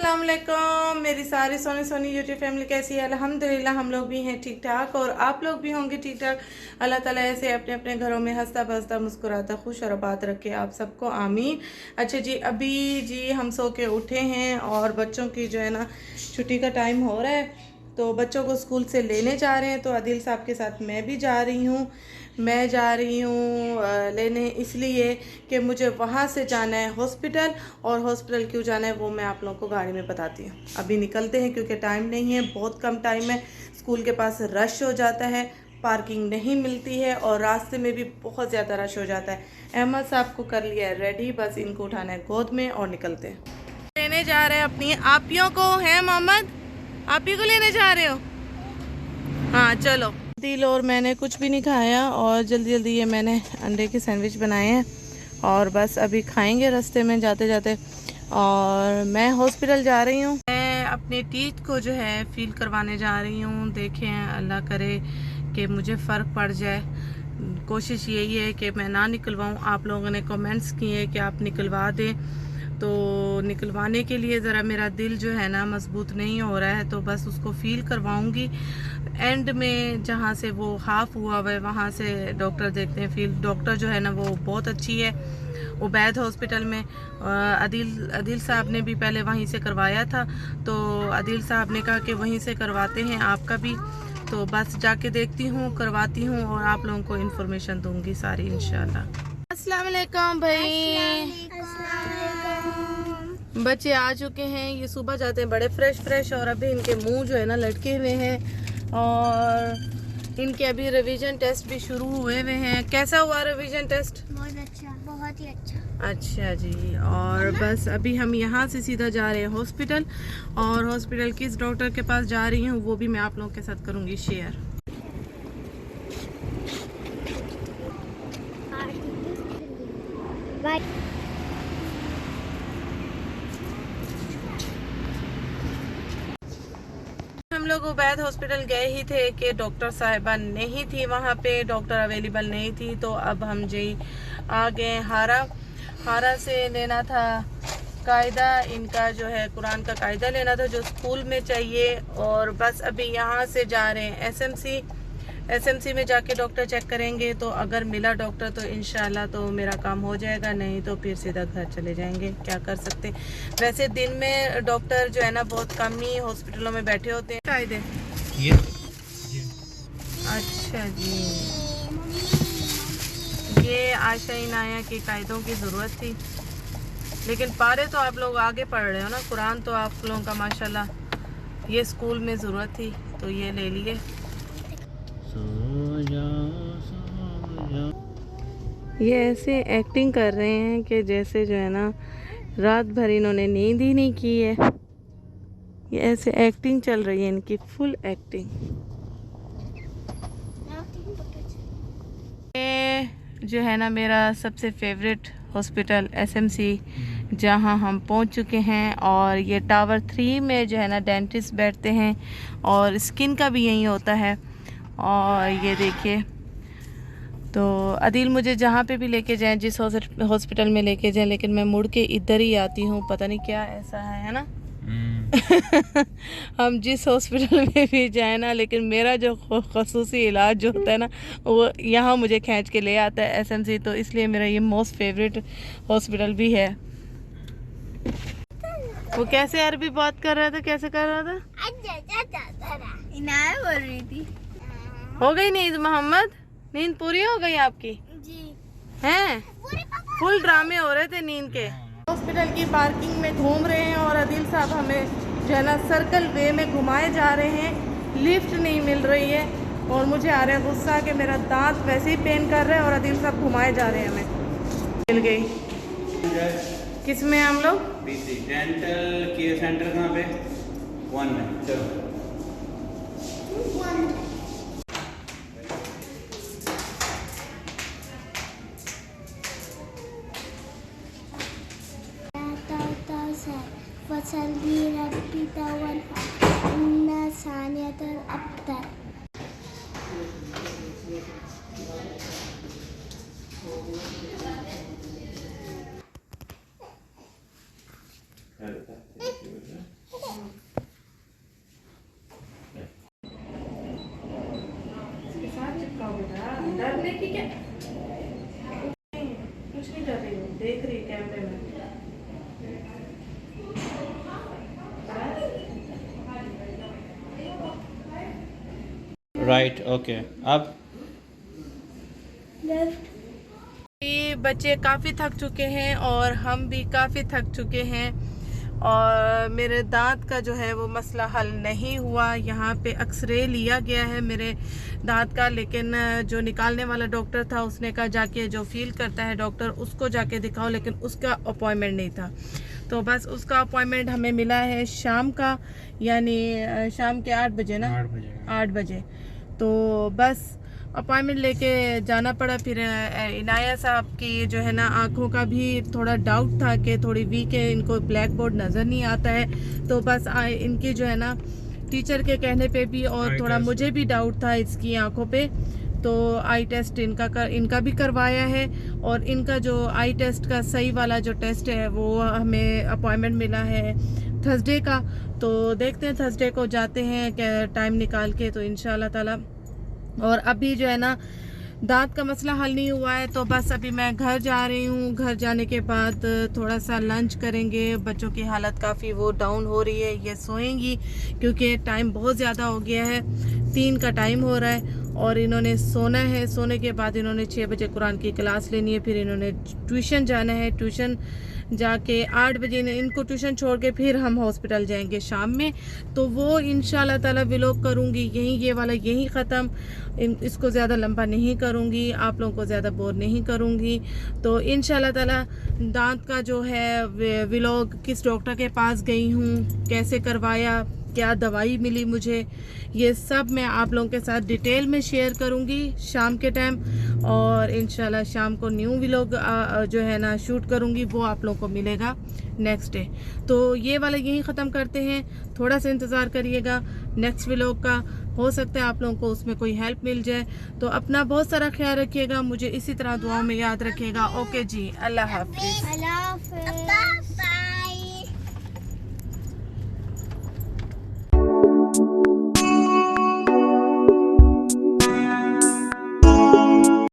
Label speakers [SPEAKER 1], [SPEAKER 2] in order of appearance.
[SPEAKER 1] अस्सलाम वालेकुम मेरी सारी सोनी सोनी यूट्यूब फैमिली कैसी है। अल्हम्दुलिल्लाह हम लोग भी हैं ठीक ठाक और आप लोग भी होंगे ठीक ठाक। अल्लाह ताला ऐसे अपने अपने घरों में हंसता बसता मुस्कुराता खुश और आबाद रखे आप सबको, आमीन। अच्छा जी, अभी जी हम सो के उठे हैं और बच्चों की जो है ना छुट्टी का टाइम हो रहा है, तो बच्चों को स्कूल से लेने जा रहे हैं। तो आदिल साहब के साथ मैं भी जा रही हूँ। मैं जा रही हूँ लेने इसलिए कि मुझे वहाँ से जाना है हॉस्पिटल, और हॉस्पिटल क्यों जाना है वो मैं आप लोगों को गाड़ी में बताती हूँ। अभी निकलते हैं क्योंकि टाइम नहीं है, बहुत कम टाइम है। स्कूल के पास रश हो जाता है, पार्किंग नहीं मिलती है और रास्ते में भी बहुत ज़्यादा रश हो जाता है। अहमद साहब को कर लिया है रेडी, बस इनको उठाना है गोद में और निकलते हैं। लेने जा रहे हैं अपनी आपियों को, हैं मोहम्मद? आपी को लेने जा रहे हो? हाँ चलो। दिल और मैंने कुछ भी नहीं खाया और जल्दी जल्दी ये मैंने अंडे के सैंडविच बनाए हैं और बस अभी खाएंगे रास्ते में जाते जाते। और मैं हॉस्पिटल जा रही हूँ, मैं अपने टीथ को जो है फील करवाने जा रही हूँ। देखें अल्लाह करे कि मुझे फ़र्क पड़ जाए। कोशिश यही है कि मैं ना निकलवाऊँ। आप लोगों ने कमेंट्स किए कि आप निकलवा दें, तो निकलवाने के लिए ज़रा मेरा दिल जो है ना मजबूत नहीं हो रहा है, तो बस उसको फील करवाऊंगी। एंड में जहाँ से वो हाफ हुआ हुआ है वहाँ से डॉक्टर देखते हैं। फील डॉक्टर जो है ना वो बहुत अच्छी है, उबैद हॉस्पिटल में। आदिल साहब ने भी पहले वहीं से करवाया था, तो आदिल साहब ने कहा कि वहीं से करवाते हैं आपका भी। तो बस जाके देखती हूँ, करवाती हूँ और आप लोगों को इन्फॉर्मेशन दूंगी सारी इंशाल्लाह। अस्सलाम वालेकुम भाई। बच्चे आ चुके हैं, ये सुबह जाते हैं बड़े फ्रेश और अभी इनके मुंह जो है ना लटके हुए हैं और इनके अभी रिवीजन टेस्ट भी शुरू हुए हैं। कैसा हुआ रिवीजन टेस्ट?
[SPEAKER 2] बहुत अच्छा, बहुत ही अच्छा।
[SPEAKER 1] अच्छा जी, और बस अभी हम यहाँ से सीधा जा रहे हैं हॉस्पिटल, और हॉस्पिटल किस डॉक्टर के पास जा रही हूँ वो भी मैं आप लोगों के साथ करूँगी शेयर। हम लोग उबैद हॉस्पिटल गए ही थे कि डॉक्टर साहिबा नहीं थी वहाँ पे, डॉक्टर अवेलेबल नहीं थी। तो अब हम जी आ गए हारा से लेना था कायदा, इनका जो है कुरान का कायदा लेना था जो स्कूल में चाहिए। और बस अभी यहाँ से जा रहे हैं एसएमसी में जाके डॉक्टर चेक करेंगे। तो अगर मिला डॉक्टर तो इंशाल्लाह तो मेरा काम हो जाएगा, नहीं तो फिर सीधा घर चले जाएंगे। क्या कर सकते। वैसे दिन में डॉक्टर जो है ना बहुत कम ही हॉस्पिटलों में बैठे होते हैं। कायदे ये अच्छा जी, ये आशा इनाया के कायदों की ज़रूरत थी, लेकिन पारे तो आप लोग आगे पढ़ रहे हो ना, कुरान तो आप लोगों का माशाल्लाह ये स्कूल में ज़रूरत थी तो ये ले लिए। ये ऐसे एक्टिंग कर रहे हैं कि जैसे जो है ना रात भर इन्होंने नींद ही नहीं की है। ये ऐसे एक्टिंग चल रही है इनकी, फुल एक्टिंग। ये जो है ना मेरा सबसे फेवरेट हॉस्पिटल एसएमसी, जहां हम पहुंच चुके हैं। और ये टावर 3 में जो है ना डेंटिस्ट बैठते हैं और स्किन का भी यही होता है। और ये देखिए, तो अदील मुझे जहाँ पे भी लेके जाएं, जिस हॉस्पिटल में लेके जाएं, लेकिन मैं मुड़ के इधर ही आती हूँ, पता नहीं क्या ऐसा है ना। हम जिस हॉस्पिटल में भी जाए ना, लेकिन मेरा जो खसूसी इलाज जो होता है ना वो यहाँ मुझे खींच के ले आता है एसएमसी, तो इसलिए मेरा ये मोस्ट फेवरेट हॉस्पिटल भी है। वो कैसे अरबी बात कर रहा था, कैसे कर रहा था?
[SPEAKER 2] इनाया बोल रही थी।
[SPEAKER 1] हो गई नींद मोहम्मद? नींद पूरी हो गई आपकी?
[SPEAKER 2] जी
[SPEAKER 1] हैं? फुल ड्रामे हो रहे थे नींद के। हॉस्पिटल की पार्किंग में घूम रहे हैं और आदिल साहब हमें जो है ना सर्कल वे में घुमाए जा रहे हैं। लिफ्ट नहीं मिल रही है और मुझे आ रहा है गुस्सा कि मेरा दांत वैसे ही पेन कर रहा है और आदिल साहब घुमाए जा रहे हैं हमें। मिल गई। किस में हम लोग?
[SPEAKER 3] डेंटल केयर सेंटर कहाँ पे? 1 में। चलो
[SPEAKER 2] फसल भी रबी तवन अन्ना सानियत अब्तर।
[SPEAKER 1] में।
[SPEAKER 3] राइट ओके अब
[SPEAKER 1] ये बच्चे काफ़ी थक चुके हैं और हम भी काफ़ी थक चुके हैं और मेरे दांत का जो है वो मसला हल नहीं हुआ। यहाँ पे एक्सरे लिया गया है मेरे दांत का, लेकिन जो निकालने वाला डॉक्टर था उसने कहा जाके जो फील करता है डॉक्टर उसको जाके दिखाओ, लेकिन उसका अपॉइंटमेंट नहीं था। तो बस उसका अपॉइंटमेंट हमें मिला है शाम का, यानी शाम के 8 बजे ना, 8 बजे। तो बस अपॉइंटमेंट लेके जाना पड़ा। फिर इनाया साहब की जो है ना आंखों का भी थोड़ा डाउट था कि थोड़ी वीक है, इनको ब्लैक बोर्ड नज़र नहीं आता है। तो बस इनकी जो है ना टीचर के कहने पे भी और थोड़ा मुझे भी डाउट था इसकी आंखों पे, तो आई टेस्ट इनका भी करवाया है। और इनका जो आई टेस्ट का सही वाला जो टेस्ट है वो हमें अपॉइंटमेंट मिला है थर्सडे का। तो देखते हैं थर्सडे को जाते हैं टाइम निकाल के, तो इंशाल्लाह ताला। और अभी जो है ना दांत का मसला हल नहीं हुआ है, तो बस अभी मैं घर जा रही हूँ। घर जाने के बाद थोड़ा सा लंच करेंगे। बच्चों की हालत काफ़ी वो डाउन हो रही है, ये सोएंगी क्योंकि टाइम बहुत ज़्यादा हो गया है, 3 का टाइम हो रहा है और इन्होंने सोना है। सोने के बाद इन्होंने 6 बजे कुरान की क्लास लेनी है, फिर इन्होंने ट्यूशन जाना है। ट्यूशन जाके 8 बजे इनको ट्यूशन छोड़ के फिर हम हॉस्पिटल जाएंगे शाम में। तो वो इंशाल्लाह ताला व्लॉग करूँगी यहीं, ये वाला यहीं ख़त्म। इसको ज़्यादा लंबा नहीं करूँगी, आप लोगों को ज़्यादा बोर नहीं करूँगी। तो इंशाल्लाह ताला दांत का जो है व्लॉग, किस डॉक्टर के पास गई हूँ, कैसे करवाया, क्या दवाई मिली मुझे, ये सब मैं आप लोगों के साथ डिटेल में शेयर करूँगी शाम के टाइम। और इंशाल्लाह शाम को न्यू व्लॉग जो है ना शूट करूँगी, वो आप लोगों को मिलेगा नेक्स्ट डे। तो ये वाला यहीं ख़त्म करते हैं, थोड़ा सा इंतज़ार करिएगा नेक्स्ट व्लॉग का। हो सकता है आप लोगों को उसमें कोई हेल्प मिल जाए। तो अपना बहुत सारा ख्याल रखिएगा, मुझे इसी तरह दुआओं में याद रखिएगा। ओके जी, अल्लाह हाफिज़।
[SPEAKER 2] अल्लाह हाफ़िज़। बाय।